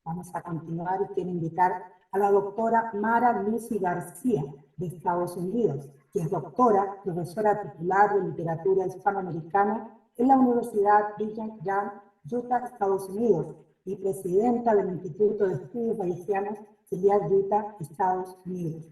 Vamos a continuar y quiero invitar a la doctora Mara Lucy García, de Estados Unidos, que es doctora, profesora titular de literatura hispanoamericana en la Universidad Brigham Young, Utah, Estados Unidos, y presidenta del Instituto de Estudios Bayesianos, filial Utah, Estados Unidos,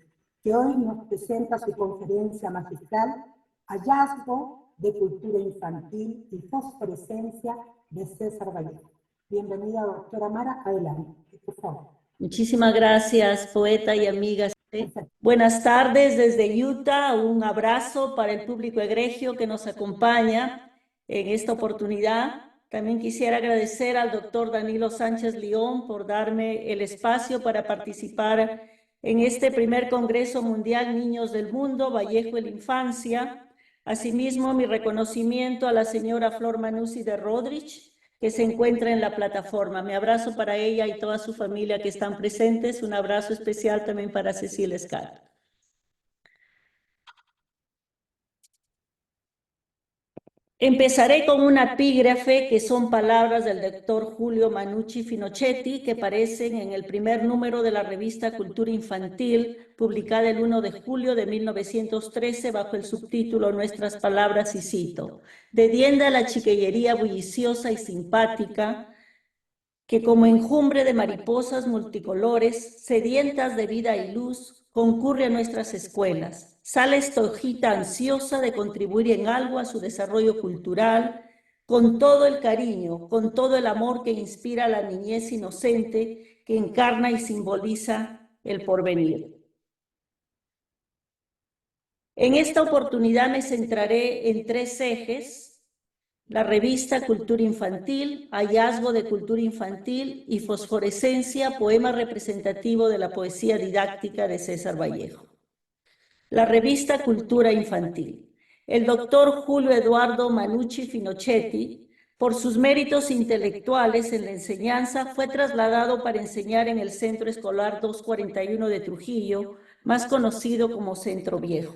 que hoy nos presenta su conferencia magistral Hallazgo de cultura infantil y fosforescencia de César Vallejo. Bienvenida, doctora Mara, adelante, por favor. Muchísimas gracias, poeta y amigas. Buenas tardes desde Utah, un abrazo para el público egregio que nos acompaña en esta oportunidad. También quisiera agradecer al doctor Danilo Sánchez León por darme el espacio para participar en este primer Congreso Mundial Niños del Mundo, Vallejo en la Infancia. Asimismo, mi reconocimiento a la señora Flor Manuzzi de Rodrich, que se encuentra en la plataforma. Mi abrazo para ella y toda su familia que están presentes. Un abrazo especial también para Cecilia Escar. Empezaré con una epígrafe que son palabras del doctor Julio Manucci Finochetti que aparecen en el primer número de la revista Cultura Infantil, publicada el 1 de julio de 1913 bajo el subtítulo Nuestras Palabras, y cito: dedienda la chiquillería bulliciosa y simpática que como enjumbre de mariposas multicolores, sedientas de vida y luz, concurre a nuestras escuelas. Sale esta hojita ansiosa de contribuir en algo a su desarrollo cultural, con todo el cariño, con todo el amor que inspira a la niñez inocente, que encarna y simboliza el porvenir. En esta oportunidad me centraré en tres ejes: la revista Cultura Infantil, Hallazgo de cultura infantil y Fosforescencia, poema representativo de la poesía didáctica de César Vallejo. La revista Cultura Infantil. El doctor Julio Eduardo Manucci Finochetti, por sus méritos intelectuales en la enseñanza, fue trasladado para enseñar en el Centro Escolar 241 de Trujillo, más conocido como Centro Viejo.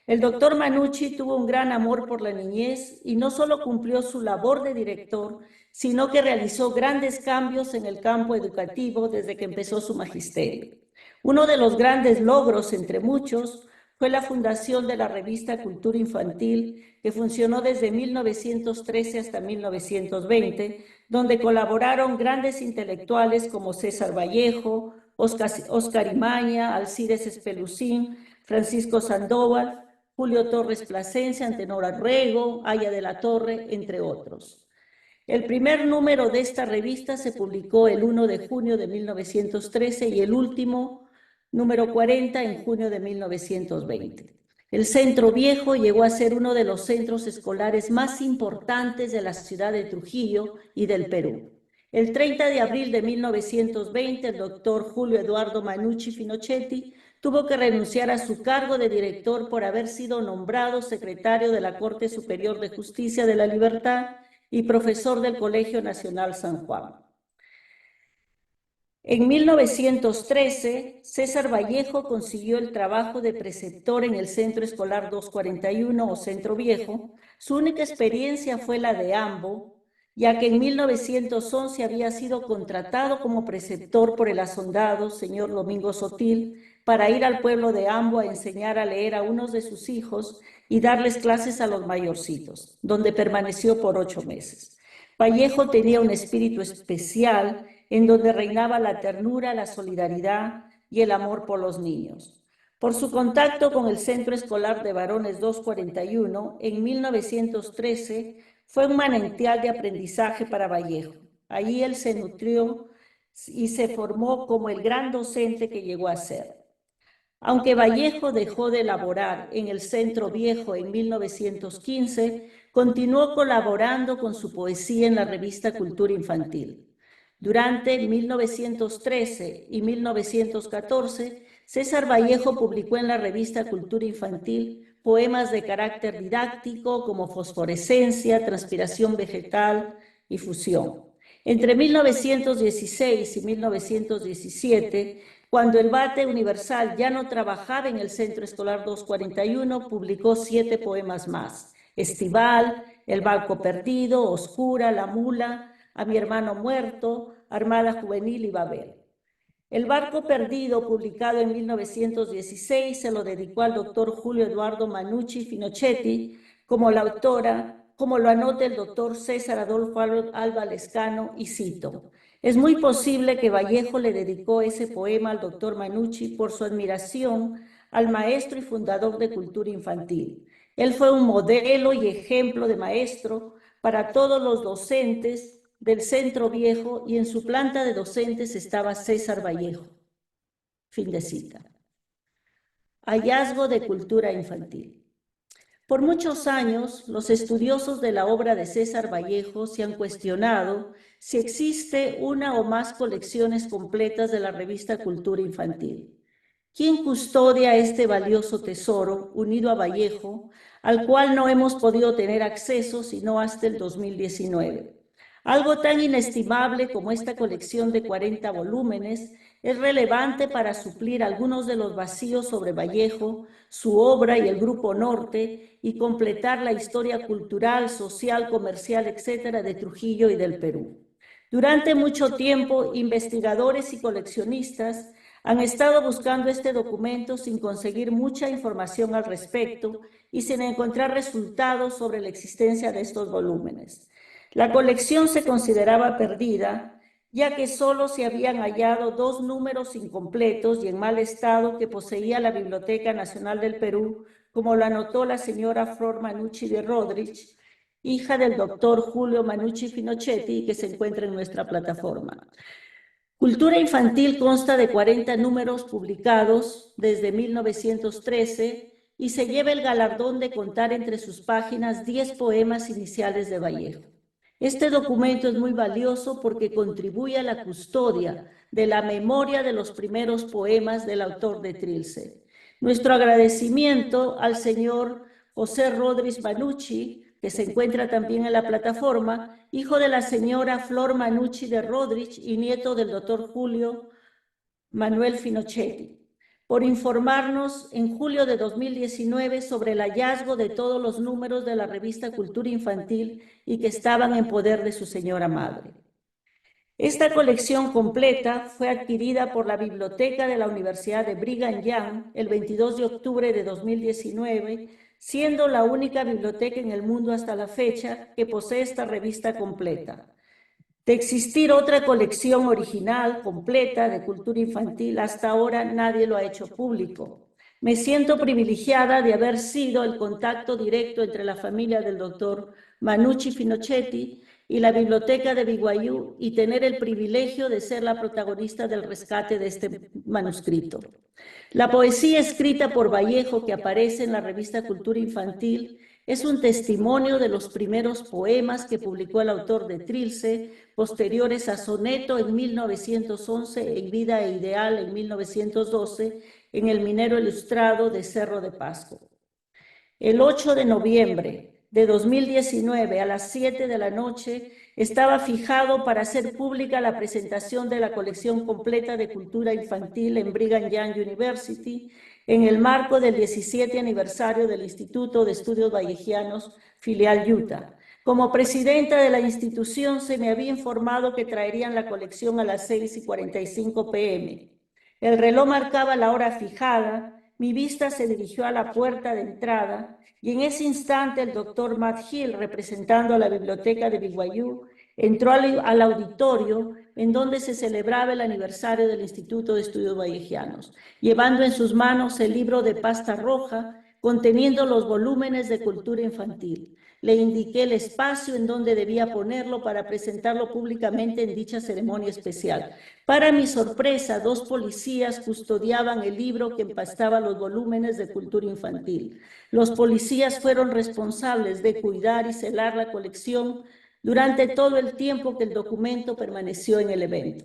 El doctor Manucci tuvo un gran amor por la niñez y no solo cumplió su labor de director, sino que realizó grandes cambios en el campo educativo desde que empezó su magisterio. Uno de los grandes logros, entre muchos, fue la fundación de la revista Cultura Infantil, que funcionó desde 1913 hasta 1920, donde colaboraron grandes intelectuales como César Vallejo, Oscar Imaña, Alcides Espelucín, Francisco Sandoval, Julio Torres Plasencia, Antenor Arrego, Aya de la Torre, entre otros. El primer número de esta revista se publicó el 1 de junio de 1913 y el último, número 40, en junio de 1920. El Centro Viejo llegó a ser uno de los centros escolares más importantes de la ciudad de Trujillo y del Perú. El 30 de abril de 1920, el doctor Julio Eduardo Manucci Finochetti tuvo que renunciar a su cargo de director por haber sido nombrado secretario de la Corte Superior de Justicia de la Libertad y profesor del Colegio Nacional San Juan. En 1913, César Vallejo consiguió el trabajo de preceptor en el Centro Escolar 241 o Centro Viejo. Su única experiencia fue la de Ambo, ya que en 1911 había sido contratado como preceptor por el asondado señor Domingo Sotil para ir al pueblo de Ambo a enseñar a leer a unos de sus hijos y darles clases a los mayorcitos, donde permaneció por 8 meses. Vallejo tenía un espíritu especial en donde reinaba la ternura, la solidaridad y el amor por los niños. Por su contacto con el Centro Escolar de Varones 241, en 1913 fue un manantial de aprendizaje para Vallejo. Allí él se nutrió y se formó como el gran docente que llegó a ser. Aunque Vallejo dejó de laborar en el Centro Viejo en 1915, continuó colaborando con su poesía en la revista Cultura Infantil. Durante 1913 y 1914, César Vallejo publicó en la revista Cultura Infantil poemas de carácter didáctico como Fosforescencia, Transpiración Vegetal y Fusión. Entre 1916 y 1917, cuando el Bate Universal ya no trabajaba en el Centro Escolar 241, publicó 7 poemas más: Estival, El Barco Perdido, Oscura, La Mula, A mi hermano muerto, Armada Juvenil y Babel. El barco perdido, publicado en 1916, se lo dedicó al doctor Julio Eduardo Manucci Finochetti como la autora, como lo anota el doctor César Adolfo Alba Lescano, y cito: es muy posible que Vallejo le dedicó ese poema al doctor Manucci por su admiración al maestro y fundador de Cultura Infantil. Él fue un modelo y ejemplo de maestro para todos los docentes del Centro Viejo, y en su planta de docentes estaba César Vallejo. Fin de cita. Hallazgo de cultura infantil. Por muchos años, los estudiosos de la obra de César Vallejo se han cuestionado si existe una o más colecciones completas de la revista Cultura Infantil. ¿Quién custodia este valioso tesoro unido a Vallejo, al cual no hemos podido tener acceso sino hasta el 2019? Algo tan inestimable como esta colección de 40 volúmenes es relevante para suplir algunos de los vacíos sobre Vallejo, su obra y el Grupo Norte, y completar la historia cultural, social, comercial, etcétera, de Trujillo y del Perú. Durante mucho tiempo, investigadores y coleccionistas han estado buscando este documento sin conseguir mucha información al respecto y sin encontrar resultados sobre la existencia de estos volúmenes. La colección se consideraba perdida, ya que solo se habían hallado 2 números incompletos y en mal estado que poseía la Biblioteca Nacional del Perú, como lo anotó la señora Flor Manucci de Rodríguez, hija del doctor Julio Manucci Finochetti, que se encuentra en nuestra plataforma. Cultura Infantil consta de 40 números publicados desde 1913 y se lleva el galardón de contar entre sus páginas 10 poemas iniciales de Vallejo. Este documento es muy valioso porque contribuye a la custodia de la memoria de los primeros poemas del autor de Trilce. Nuestro agradecimiento al señor José Rodríguez Manucci, que se encuentra también en la plataforma, hijo de la señora Flor Manucci de Rodríguez y nieto del doctor Julio Manuel Finochetti, por informarnos en julio de 2019 sobre el hallazgo de todos los números de la revista Cultura Infantil y que estaban en poder de su señora madre. Esta colección completa fue adquirida por la Biblioteca de la Universidad de Brigham Young el 22 de octubre de 2019, siendo la única biblioteca en el mundo hasta la fecha que posee esta revista completa. De existir otra colección original, completa, de cultura infantil, hasta ahora nadie lo ha hecho público. Me siento privilegiada de haber sido el contacto directo entre la familia del doctor Manucci Finochetti y la Biblioteca de BYU y tener el privilegio de ser la protagonista del rescate de este manuscrito. La poesía escrita por Vallejo que aparece en la revista Cultura Infantil es un testimonio de los primeros poemas que publicó el autor de Trilce, posteriores a Soneto en 1911, en Vida e Ideal en 1912, en El Minero Ilustrado de Cerro de Pasco. El 8 de noviembre de 2019 a las 7 de la noche estaba fijado para hacer pública la presentación de la colección completa de cultura infantil en Brigham Young University en el marco del 17 aniversario del Instituto de Estudios Vallejianos, filial Utah. Como presidenta de la institución se me había informado que traerían la colección a las 6:45 p.m. El reloj marcaba la hora fijada, mi vista se dirigió a la puerta de entrada y en ese instante el doctor Matt Hill, representando a la biblioteca de BYU, entró al auditorio en donde se celebraba el aniversario del Instituto de Estudios Vallejianos, llevando en sus manos el libro de pasta roja conteniendo los volúmenes de cultura infantil. Le indiqué el espacio en donde debía ponerlo para presentarlo públicamente en dicha ceremonia especial. Para mi sorpresa, 2 policías custodiaban el libro que empastaba los volúmenes de cultura infantil. Los policías fueron responsables de cuidar y celar la colección durante todo el tiempo que el documento permaneció en el evento.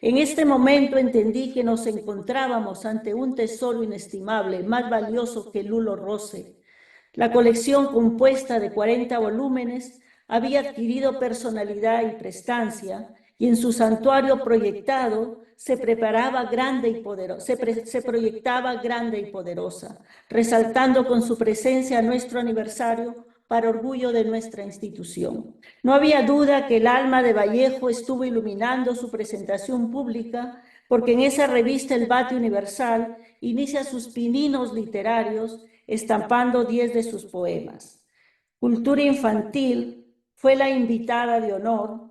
En este momento entendí que nos encontrábamos ante un tesoro inestimable, más valioso que Lulo Rose. La colección, compuesta de 40 volúmenes, había adquirido personalidad y prestancia, y en su santuario proyectado se proyectaba grande y poderosa, resaltando con su presencia nuestro aniversario para orgullo de nuestra institución. No había duda que el alma de Vallejo estuvo iluminando su presentación pública, porque en esa revista El Bate Universal inicia sus pininos literarios estampando 10 de sus poemas. Cultura Infantil fue la invitada de honor.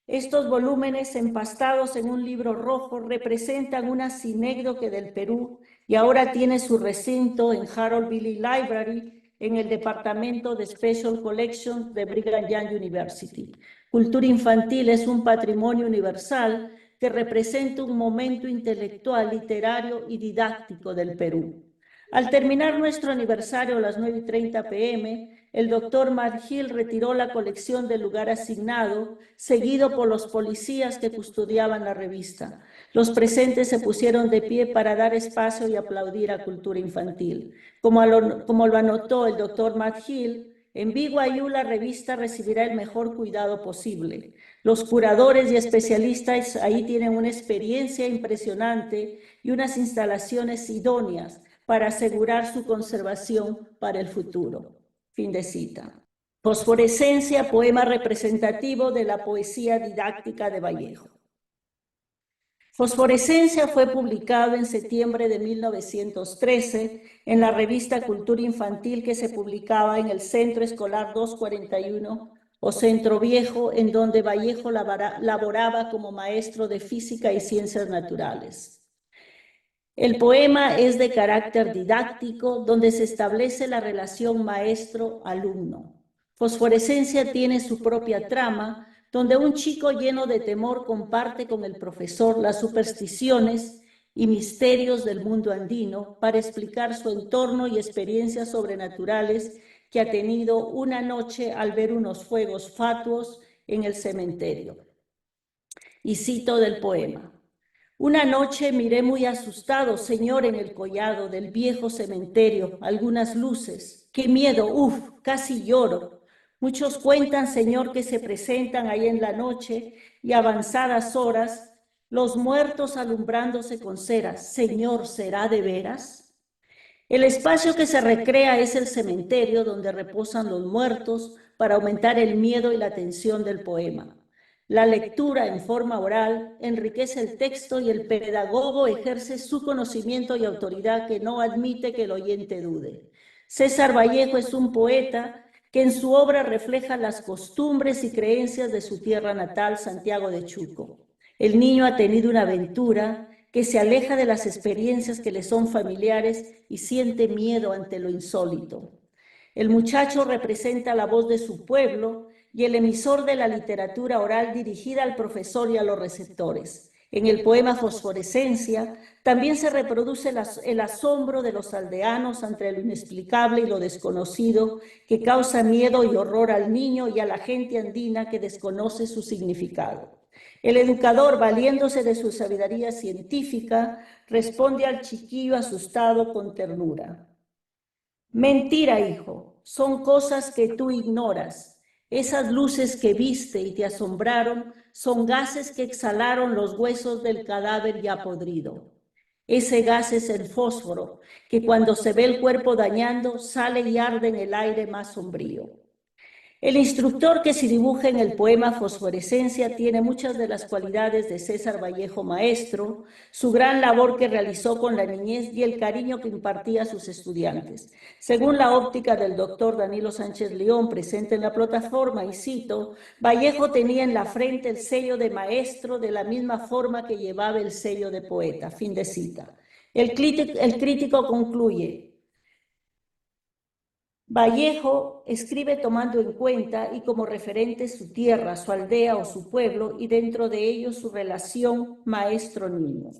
Estos volúmenes empastados en un libro rojo representan una sinécdoque del Perú y ahora tiene su recinto en Harold Billy Library en el departamento de Special Collections de Brigham Young University. Cultura Infantil es un patrimonio universal que representa un momento intelectual, literario y didáctico del Perú. Al terminar nuestro aniversario a las 9:30 p.m., el doctor Matt Hill retiró la colección del lugar asignado, seguido por los policías que custodiaban la revista. Los presentes se pusieron de pie para dar espacio y aplaudir a Cultura Infantil. Como lo anotó el doctor Matt Hill, en BYU la revista recibirá el mejor cuidado posible. Los curadores y especialistas ahí tienen una experiencia impresionante y unas instalaciones idóneas para asegurar su conservación para el futuro. Fin de cita. Fosforescencia, poema representativo de la poesía didáctica de Vallejo. Fosforescencia fue publicado en septiembre de 1913 en la revista Cultura Infantil que se publicaba en el Centro Escolar 241 o Centro Viejo, en donde Vallejo laboraba como maestro de física y ciencias naturales. El poema es de carácter didáctico, donde se establece la relación maestro-alumno. Fosforescencia tiene su propia trama, donde un chico lleno de temor comparte con el profesor las supersticiones y misterios del mundo andino para explicar su entorno y experiencias sobrenaturales que ha tenido una noche al ver unos fuegos fatuos en el cementerio. Y cito del poema. Una noche miré muy asustado, señor, en el collado del viejo cementerio, algunas luces. ¡Qué miedo! ¡Uf! Casi lloro. Muchos cuentan, señor, que se presentan ahí en la noche y avanzadas horas, los muertos alumbrándose con ceras. Señor, ¿será de veras? El espacio que se recrea es el cementerio donde reposan los muertos para aumentar el miedo y la tensión del poema. La lectura en forma oral enriquece el texto y el pedagogo ejerce su conocimiento y autoridad que no admite que el oyente dude. César Vallejo es un poeta que en su obra refleja las costumbres y creencias de su tierra natal, Santiago de Chuco. El niño ha tenido una aventura que se aleja de las experiencias que le son familiares y siente miedo ante lo insólito. El muchacho representa la voz de su pueblo y el emisor de la literatura oral dirigida al profesor y a los receptores. En el poema Fosforescencia también se reproduce el asombro de los aldeanos ante lo inexplicable y lo desconocido que causa miedo y horror al niño y a la gente andina que desconoce su significado. El educador, valiéndose de su sabiduría científica, responde al chiquillo asustado con ternura. Mentira, hijo, son cosas que tú ignoras. Esas luces que viste y te asombraron son gases que exhalaron los huesos del cadáver ya podrido. Ese gas es el fósforo, que cuando se ve el cuerpo dañando, sale y arde en el aire más sombrío. El instructor que se dibuja en el poema Fosforescencia tiene muchas de las cualidades de César Vallejo maestro, su gran labor que realizó con la niñez y el cariño que impartía a sus estudiantes. Según la óptica del doctor Danilo Sánchez León, presente en la plataforma, y cito, Vallejo tenía en la frente el sello de maestro de la misma forma que llevaba el sello de poeta. Fin de cita. El crítico concluye, Vallejo escribe tomando en cuenta y como referente su tierra, su aldea o su pueblo y dentro de ello su relación maestro-niño.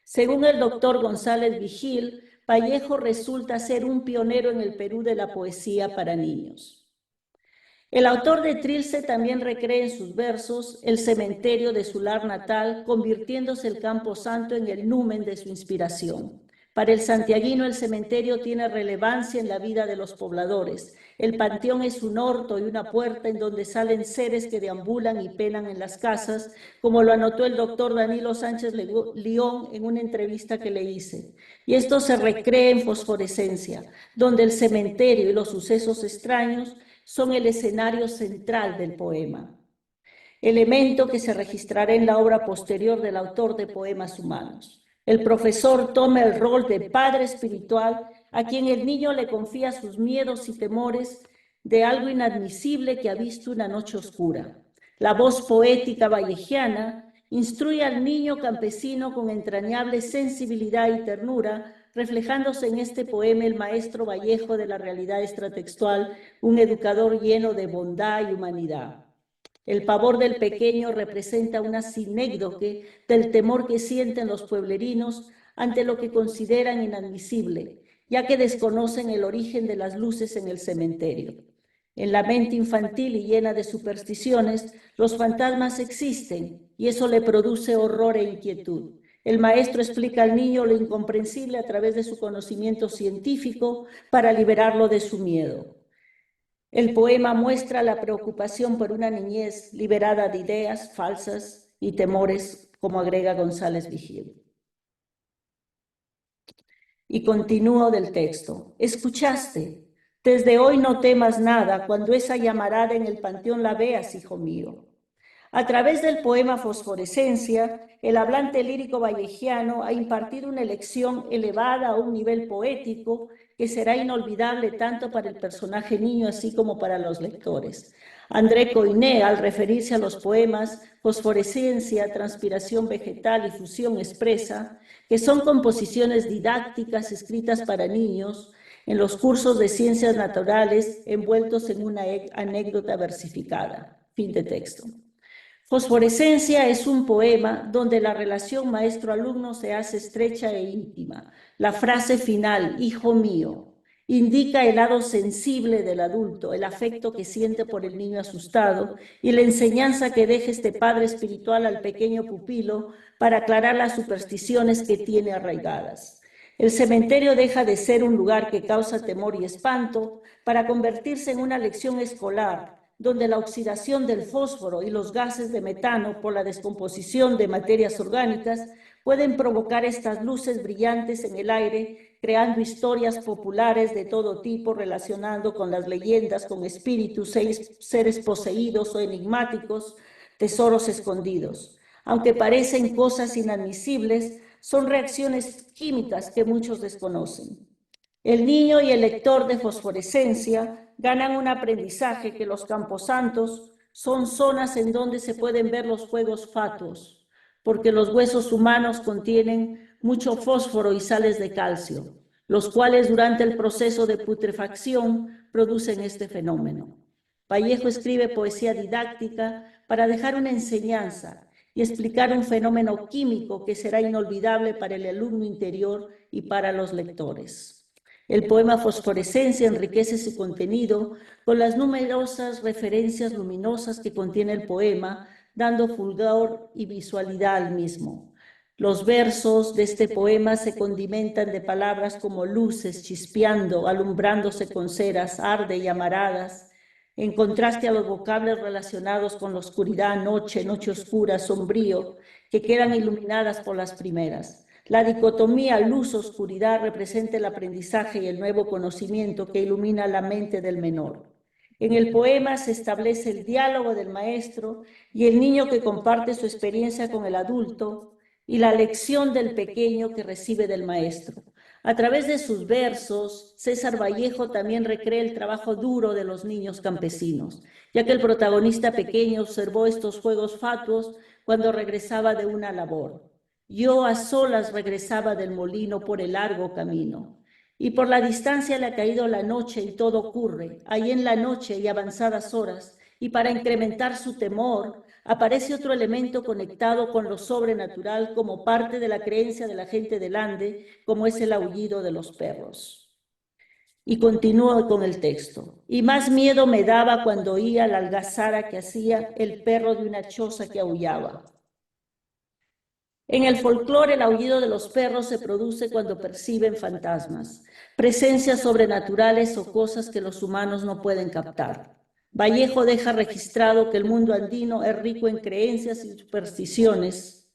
Según el doctor González Vigil, Vallejo resulta ser un pionero en el Perú de la poesía para niños. El autor de Trilce también recrea en sus versos el cementerio de su lar natal, convirtiéndose el Campo Santo en el numen de su inspiración. Para el santiaguino, el cementerio tiene relevancia en la vida de los pobladores. El panteón es un orto y una puerta en donde salen seres que deambulan y penan en las casas, como lo anotó el doctor Danilo Sánchez León en una entrevista que le hice. Y esto se recrea en Fosforescencia, donde el cementerio y los sucesos extraños son el escenario central del poema, elemento que se registrará en la obra posterior del autor de Poemas Humanos. El profesor toma el rol de padre espiritual a quien el niño le confía sus miedos y temores de algo inadmisible que ha visto una noche oscura. La voz poética vallejiana instruye al niño campesino con entrañable sensibilidad y ternura, reflejándose en este poema el maestro Vallejo de la realidad extratextual, un educador lleno de bondad y humanidad. El pavor del pequeño representa una sinécdoque del temor que sienten los pueblerinos ante lo que consideran inadmisible, ya que desconocen el origen de las luces en el cementerio. En la mente infantil y llena de supersticiones, los fantasmas existen y eso le produce horror e inquietud. El maestro explica al niño lo incomprensible a través de su conocimiento científico para liberarlo de su miedo. El poema muestra la preocupación por una niñez liberada de ideas falsas y temores, como agrega González Vigil. Y continúo del texto. Escuchaste, desde hoy no temas nada cuando esa llamarada en el panteón la veas, hijo mío. A través del poema Fosforescencia, el hablante lírico vallejiano ha impartido una lección elevada a un nivel poético que será inolvidable tanto para el personaje niño así como para los lectores. André Coiné, al referirse a los poemas Fosforescencia, Transpiración Vegetal y Fusión Expresa, que son composiciones didácticas escritas para niños en los cursos de ciencias naturales envueltos en una anécdota versificada. Fin de texto. Fosforescencia es un poema donde la relación maestro-alumno se hace estrecha e íntima. La frase final, hijo mío, indica el lado sensible del adulto, el afecto que siente por el niño asustado y la enseñanza que deja este padre espiritual al pequeño pupilo para aclarar las supersticiones que tiene arraigadas. El cementerio deja de ser un lugar que causa temor y espanto para convertirse en una lección escolar, donde la oxidación del fósforo y los gases de metano por la descomposición de materias orgánicas pueden provocar estas luces brillantes en el aire, creando historias populares de todo tipo, relacionando con las leyendas, con espíritus, seres poseídos o enigmáticos, tesoros escondidos. Aunque parecen cosas inadmisibles, son reacciones químicas que muchos desconocen. El niño y el lector de Fosforescencia ganan un aprendizaje que los camposantos son zonas en donde se pueden ver los fuegos fatuos, porque los huesos humanos contienen mucho fósforo y sales de calcio, los cuales durante el proceso de putrefacción producen este fenómeno. Vallejo escribe poesía didáctica para dejar una enseñanza y explicar un fenómeno químico que será inolvidable para el alumno interior y para los lectores. El poema Fosforescencia enriquece su contenido con las numerosas referencias luminosas que contiene el poema, dando fulgor y visualidad al mismo. Los versos de este poema se condimentan de palabras como luces, chispeando, alumbrándose con ceras, arde y amaradas, en contraste a los vocablos relacionados con la oscuridad, noche, noche oscura, sombrío, que quedan iluminadas por las primeras. La dicotomía luz-oscuridad representa el aprendizaje y el nuevo conocimiento que ilumina la mente del menor. En el poema se establece el diálogo del maestro y el niño que comparte su experiencia con el adulto y la lección del pequeño que recibe del maestro. A través de sus versos, César Vallejo también recrea el trabajo duro de los niños campesinos, ya que el protagonista pequeño observó estos juegos fatuos cuando regresaba de una labor. Yo a solas regresaba del molino por el largo camino, y por la distancia le ha caído la noche y todo ocurre, ahí en la noche y avanzadas horas, y para incrementar su temor, aparece otro elemento conectado con lo sobrenatural como parte de la creencia de la gente del Ande, como es el aullido de los perros. Y continúo con el texto. Y más miedo me daba cuando oía la algazara que hacía el perro de una choza que aullaba. En el folclore, el aullido de los perros se produce cuando perciben fantasmas, presencias sobrenaturales o cosas que los humanos no pueden captar. Vallejo deja registrado que el mundo andino es rico en creencias y supersticiones.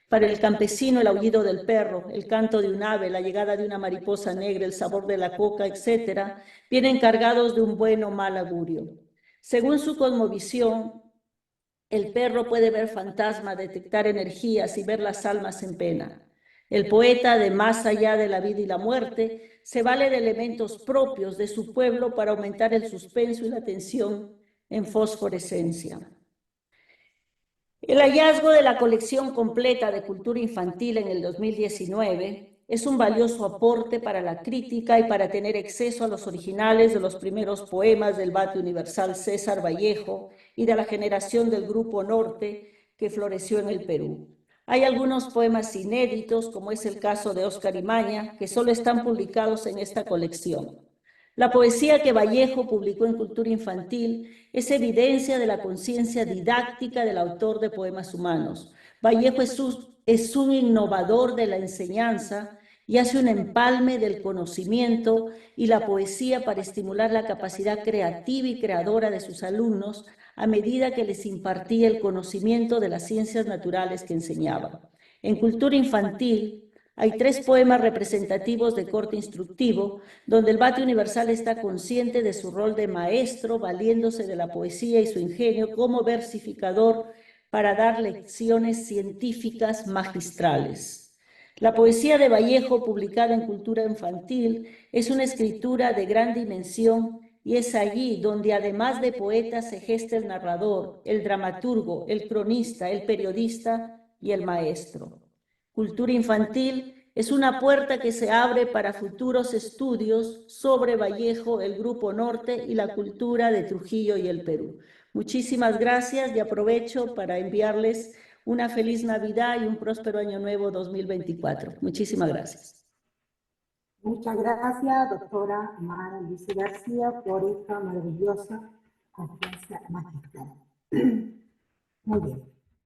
Para el campesino, el aullido del perro, el canto de un ave, la llegada de una mariposa negra, el sabor de la coca, etc., vienen cargados de un buen o mal augurio. Según su cosmovisión, el perro puede ver fantasmas, detectar energías y ver las almas en pena. El poeta, de más allá de la vida y la muerte, se vale de elementos propios de su pueblo para aumentar el suspenso y la tensión en fosforescencia. El hallazgo de la colección completa de cultura infantil en el 2019 es un valioso aporte para la crítica y para tener acceso a los originales de los primeros poemas del Vate Universal César Vallejo y de la generación del Grupo Norte que floreció en el Perú. Hay algunos poemas inéditos, como es el caso de Óscar Imaña, que solo están publicados en esta colección. La poesía que Vallejo publicó en Cultura Infantil es evidencia de la conciencia didáctica del autor de Poemas Humanos. Vallejo es un innovador de la enseñanza y hace un empalme del conocimiento y la poesía para estimular la capacidad creativa y creadora de sus alumnos a medida que les impartía el conocimiento de las ciencias naturales que enseñaba. En Cultura Infantil hay 3 poemas representativos de corte instructivo, donde el Vate Universal está consciente de su rol de maestro, valiéndose de la poesía y su ingenio como versificador para dar lecciones científicas magistrales. La poesía de Vallejo, publicada en Cultura Infantil, es una escritura de gran dimensión y es allí donde, además de poeta, se gesta el narrador, el dramaturgo, el cronista, el periodista y el maestro. Cultura Infantil es una puerta que se abre para futuros estudios sobre Vallejo, el Grupo Norte y la cultura de Trujillo y el Perú. Muchísimas gracias y aprovecho para enviarles una feliz Navidad y un próspero Año Nuevo 2024. Muchísimas gracias. Muchas gracias, doctora Mara Lucy García, por esta maravillosa conferencia magistral. Muy bien.